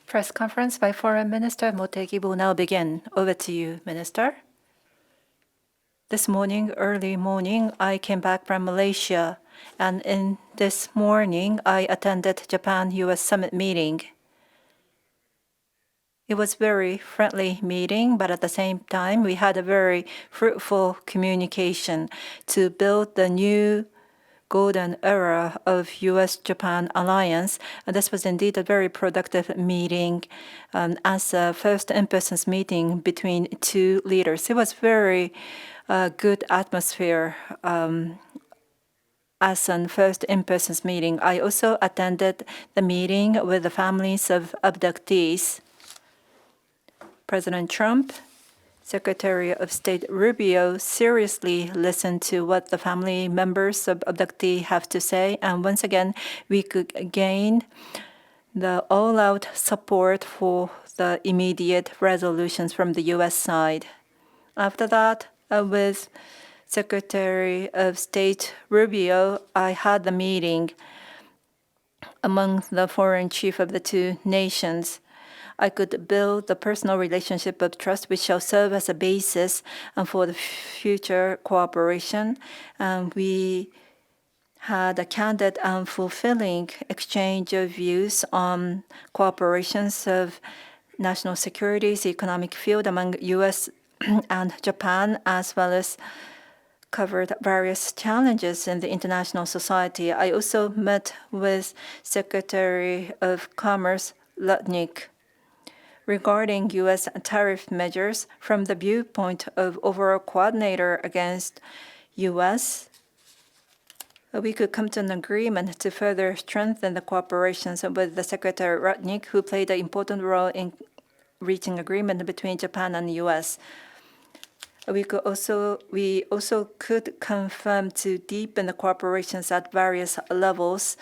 Press conference by Foreign Minister Motegi will now begin. Over to you, Minister. This morning, early morning, I came back from Malaysia, and in this morning, I attended Japan-US Summit meeting. It was a very friendly meeting, but at the same time, we had a very fruitful communication to build the new golden era of U.S.-Japan alliance. And this was indeed a very productive meeting as a first in-person meeting between two leaders. It was very good atmosphere as a first in-person meeting. I also attended the meeting with the families of abductees. President Trump, Secretary of State Rubio seriously listened to what the family members of abductee have to say, and once again, we could gain the all-out support for the immediate resolutions from the U.S. side. After that, with Secretary of State Rubio, I had the meeting among the foreign chief of the two nations. I could build the personal relationship of trust which shall serve as a basis for the future cooperation. We had a candid and fulfilling exchange of views on cooperations of national securities, economic field among U.S. and Japan, as well as covered various challenges in the international society. I also met with Secretary of Commerce Lutnick regarding U.S. tariff measures from the viewpoint of overall coordinator against U.S. We could come to an agreement to further strengthen the cooperations with the Secretary Rutnick, who played an important role in reaching agreement between Japan and the U.S. We also could confirm to deepen the cooperations at various levels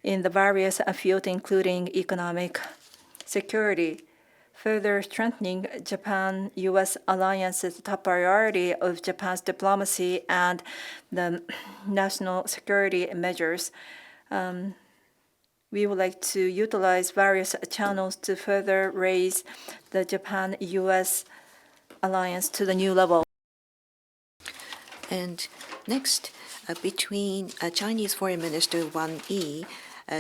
in the various fields, including economic security. Further strengthening Japan-U.S. alliance is the top priority of Japan's diplomacy and the national security measures. We would like to utilize various channels to further raise the Japan-U.S. alliance to the new level. And next, between Chinese Foreign Minister Wang Yi,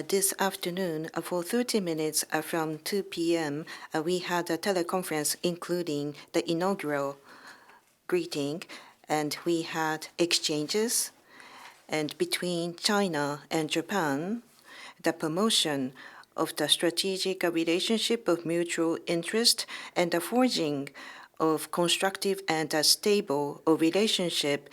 this afternoon, for 30 minutes from 2 p.m., we had a teleconference including the inaugural greeting, and we had exchanges. And between China and Japan, the promotion of the strategic relationship of mutual interest and the forging of constructive and stable relationship.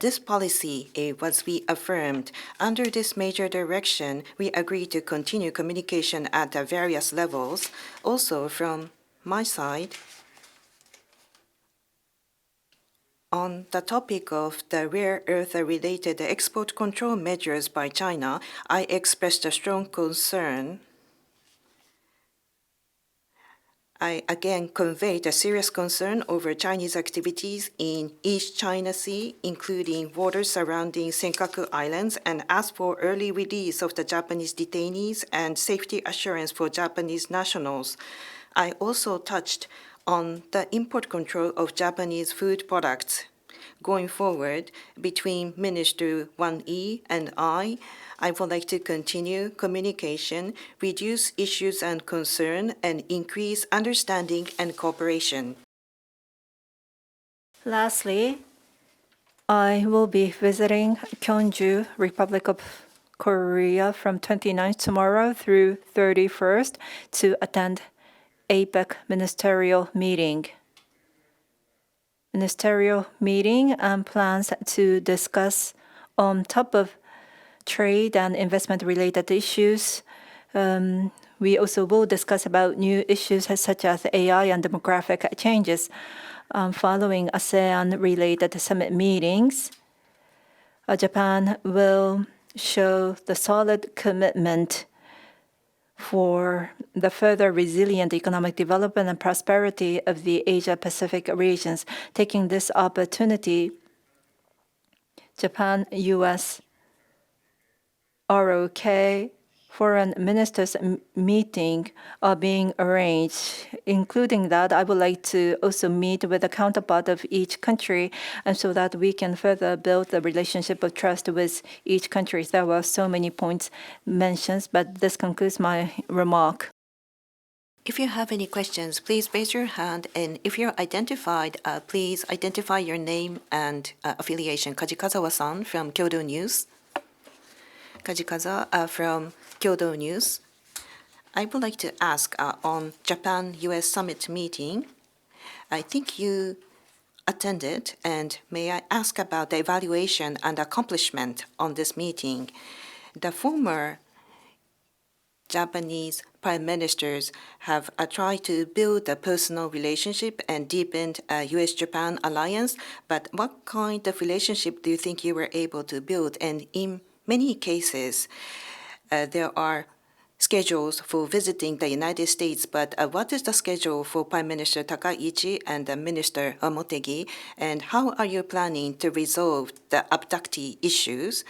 This policy was reaffirmed. Under this major direction, we agreed to continue communication at the various levels. Also, from my side, on the topic of the rare earth-related export control measures by China, I expressed a strong concern. I again conveyed a serious concern over Chinese activities in East China Sea, including waters surrounding Senkaku Islands, and asked for early release of the Japanese detainees and safety assurance for Japanese nationals. I also touched on the import control of Japanese food products. Going forward, between Minister Wang Yi and I would like to continue communication, reduce issues and concern, and increase understanding and cooperation. Lastly, I will be visiting Gyeongju, Republic of Korea from 29th tomorrow through 31st to attend APEC ministerial meeting. Ministerial meeting and plans to discuss on top of trade and investment related issues. We also will discuss about new issues such as AI and demographic changes. Following ASEAN related summit meetings, Japan will show the solid commitment for the further resilient economic development and prosperity of the Asia-Pacific regions. Taking this opportunity, Japan-U.S. ROK foreign ministers meeting are being arranged. Including that, I would like to also meet with the counterpart of each country, and so that we can further build the relationship of trust with each country. There were so many points mentioned, but this concludes my remark. If you have any questions, please raise your hand, and if you're identified, please identify your name and affiliation. Kajikazawa-san from Kyodo News. Kajikaza from Kyodo News. I would like to ask on Japan-US Summit meeting. I think you attended, and may I ask about the evaluation and accomplishment on this meeting? The former Japanese prime ministers have tried to build a personal relationship and deepened U.S.-Japan alliance, but what kind of relationship do you think you were able to build? And in many cases, there are schedules for visiting the United States, but what is the schedule for Prime Minister Takaichi and Minister Motegi, and how are you planning to resolve the abductee issues?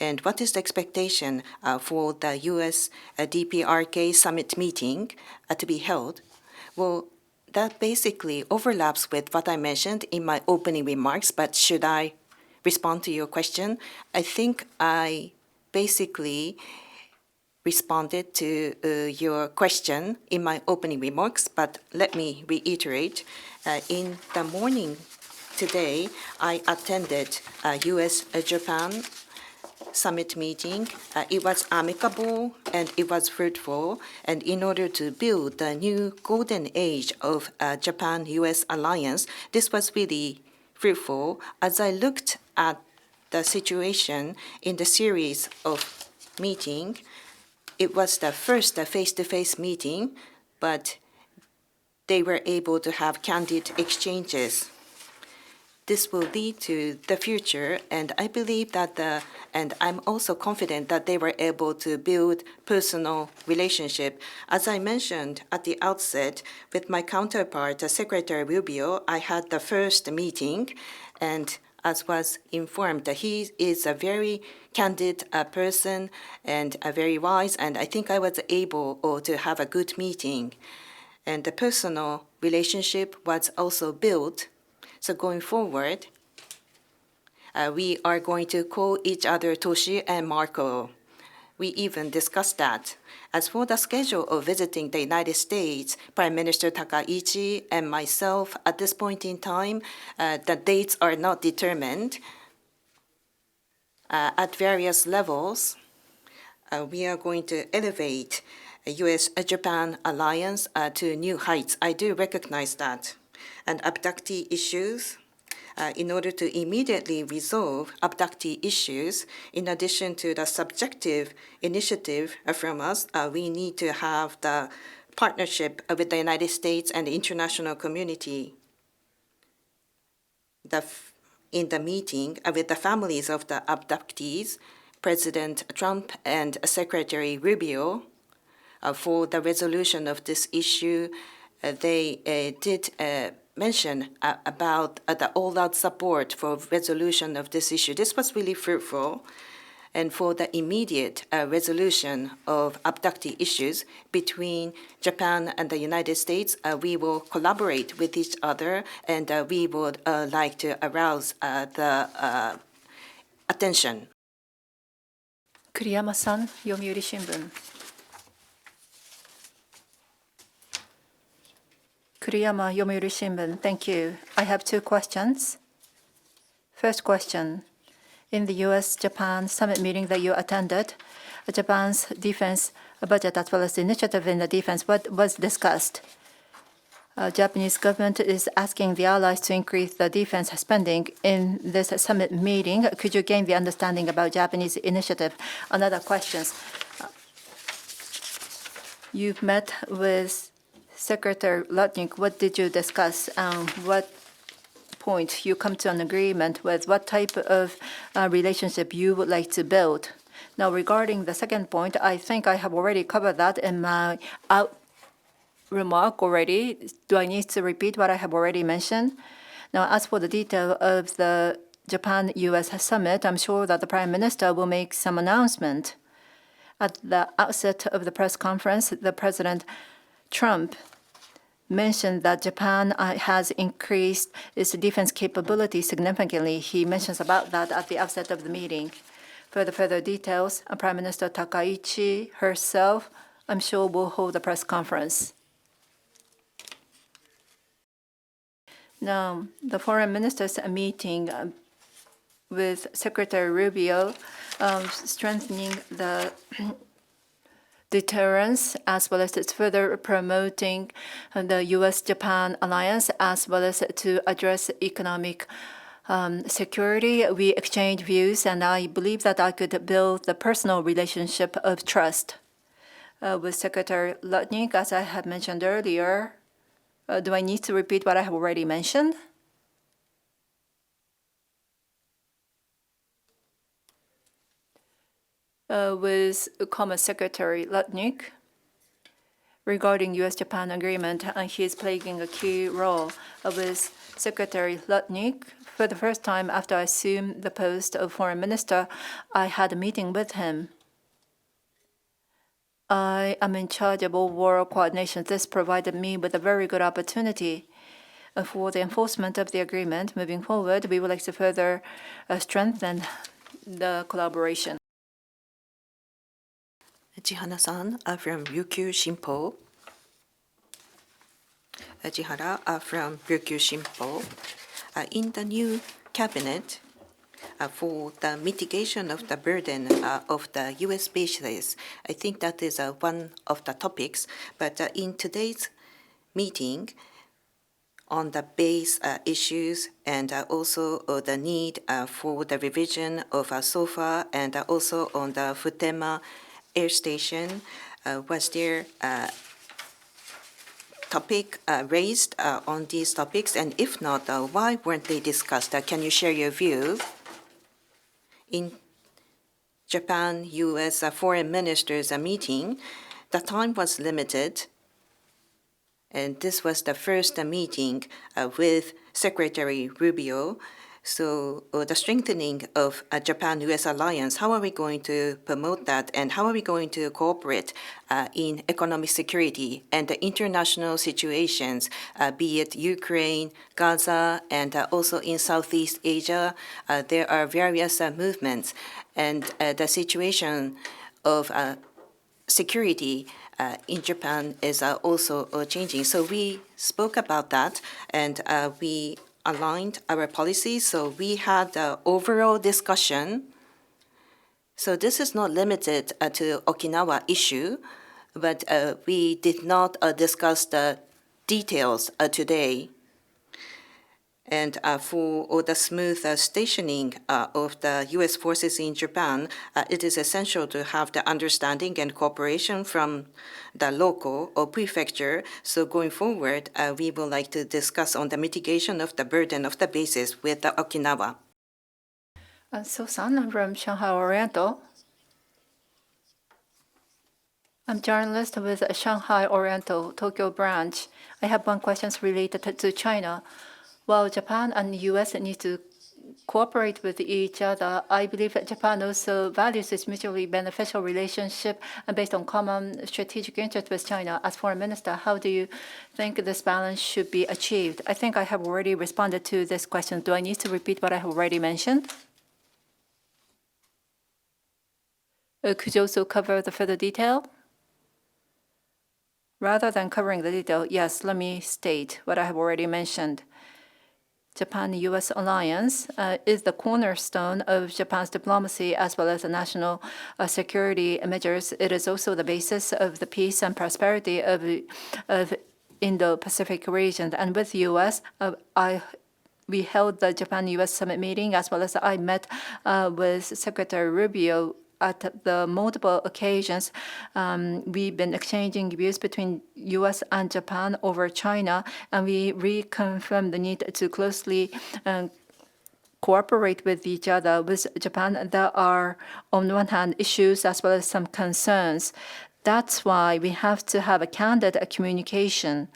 And what is the expectation for the U.S. DPRK summit meeting to be held? Well, that basically overlaps with what I mentioned in my opening remarks, but should I respond to your question? I think I basically responded to your question in my opening remarks, but let me reiterate. In the morning today, I attended a U.S.-Japan summit meeting. It was amicable and it was fruitful, and in order to build the new golden age of Japan-U.S. alliance, this was really fruitful. As I looked at the situation in the series of meeting, it was the first face-to-face meeting, but they were able to have candid exchanges. This will lead to the future, and I believe that and I'm also confident that they were able to build personal relationship. As I mentioned at the outset, with my counterpart, Secretary Rubio, I had the first meeting, and as was informed, he is a very candid person and very wise, and I think I was able to have a good meeting. And the personal relationship was also built. So going forward, we are going to call each other Toshi and Marco. We even discussed that. As for the schedule of visiting the United States, Prime Minister Takaichi and myself, at this point in time, the dates are not determined. At various levels, we are going to elevate U.S.-Japan alliance to new heights. I do recognize that. And abductee issues, in order to immediately resolve abductee issues, in addition to the subjective initiative from us, we need to have the partnership with the United States and the international community. In the meeting with the families of the abductees, President Trump and Secretary Rubio, for the resolution of this issue, they did mention about the all-out support for resolution of this issue. This was really fruitful. And for the immediate resolution of abductee issues between Japan and the United States, we will collaborate with each other, and we would like to arouse the attention. Kuriyama-san, Yomiuri Shimbun. Kuriyama, Yomiuri Shimbun. Thank you. I have two questions. First question. In the U.S.-Japan summit meeting that you attended, Japan's defense budget as well as the initiative in the defense, what was discussed? Japanese government is asking the allies to increase the defense spending in this summit meeting. Could you gain the understanding about Japanese initiative? Another question. You've met with Secretary Lutnick. What did you discuss? What point you come to an agreement with? What type of relationship you would like to build? Now, regarding the second point, I think I have already covered that in my remark already. Do I need to repeat what I have already mentioned? Now, as for the detail of the Japan-U.S. summit, I'm sure that the Prime Minister will make some announcement. At the outset of the press conference, the President Trump mentioned that Japan has increased its defense capability significantly. He mentions about that at the outset of the meeting. For the further details, Prime Minister Takaichi herself, I'm sure, will hold a press conference. Now, the foreign ministers are meeting with Secretary Rubio, strengthening the deterrence as well as it's further promoting the U.S.-Japan alliance as well as to address economic security. We exchanged views, and I believe that I could build the personal relationship of trust with Secretary Lutnick, as I had mentioned earlier. Do I need to repeat what I have already mentioned? With Commerce Secretary Lutnick regarding U.S.-Japan agreement, and he is playing a key role with Secretary Lutnick. For the first time after I assumed the post of foreign minister, I had a meeting with him. I am in charge of overall coordination. This provided me with a very good opportunity for the enforcement of the agreement. Moving forward, we would like to further strengthen the collaboration. Chihana-san from Ryukyu Shimpo. Chihara from Ryukyu Shimpo. In the new cabinet, for the mitigation of the burden of the U.S. bases, I think that is one of the topics. But in today's meeting, on the base issues and also the need for the revision of SOFA and also on the Futema Air Station, was there topic raised on these topics? And if not, why weren't they discussed? Can you share your view? In Japan-U.S. foreign ministers meeting, the time was limited, and this was the first meeting with Secretary Rubio. So the strengthening of a Japan-U.S. alliance, how are we going to promote that, and how are we going to cooperate in economic security and the international situations, be it Ukraine, Gaza, and also in Southeast Asia? There are various movements, and the situation of security in Japan is also changing. So we spoke about that, and we aligned our policies. So we had an overall discussion. So this is not limited to Okinawa issue, but we did not discuss the details today. And for the smooth stationing of the U.S. forces in Japan, it is essential to have the understanding and cooperation from the local or prefecture. So going forward, we would like to discuss on the mitigation of the burden of the bases with Okinawa. So-san from Shanghai Oriental. I'm journalist with Shanghai Oriental Tokyo branch. I have one question related to China. While Japan and the U.S. need to cooperate with each other, I believe that Japan also values its mutually beneficial relationship and based on common strategic interest with China. As foreign minister, how do you think this balance should be achieved? I think I have already responded to this question. Do I need to repeat what I have already mentioned? Could you also cover the further detail? Rather than covering the detail, yes, let me state what I have already mentioned. Japan-U.S. alliance is the cornerstone of Japan's diplomacy as well as the national security measures. It is also the basis of the peace and prosperity of Indo-Pacific region. And with the U.S., we held the Japan-U.S. summit meeting as well as I met with Secretary Rubio at the multiple occasions. We've been exchanging views between U.S. and Japan over China, and we reconfirmed the need to closely cooperate with each other. With Japan, there are, on one hand, issues as well as some concerns. That's why we have to have a candid communication.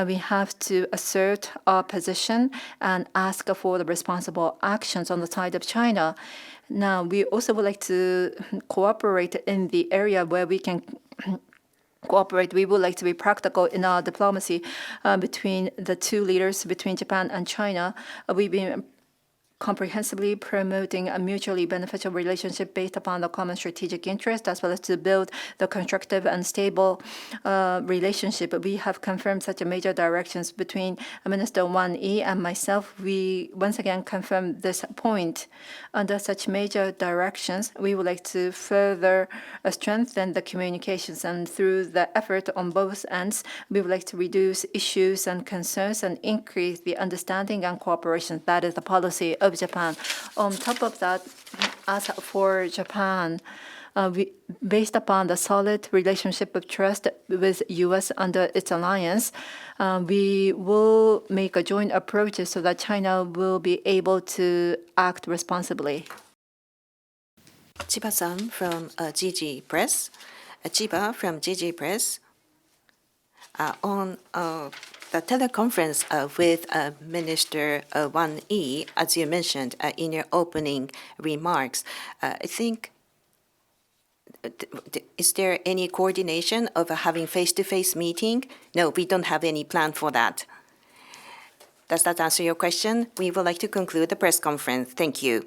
we have to assert our position and ask for the responsible actions on the side of China. Now, we also would like to cooperate in the area where we can cooperate. We would like to be practical in our diplomacy between the two leaders, between Japan and China. We've been comprehensively promoting a mutually beneficial relationship based upon the common strategic interest, as well as to build the constructive and stable relationship. We have confirmed such a major directions between Minister Wang Yi and myself. We once again confirm this point. Under such major directions, we would like to further strengthen the communications, and through the effort on both ends, we would like to reduce issues and concerns and increase the understanding and cooperation. That is the policy of Japan. On top of that, as for Japan, based upon the solid relationship of trust with U.S. under its alliance, we will make a joint approach so that China will be able to act responsibly. Chiba-san from GG Press. Chiba from GG Press. On the teleconference with Minister Wang Yi, as you mentioned in your opening remarks, I think, is there any coordination of having face-to-face meeting? No, we don't have any plan for that. Does that answer your question? We would like to conclude the press conference. Thank you.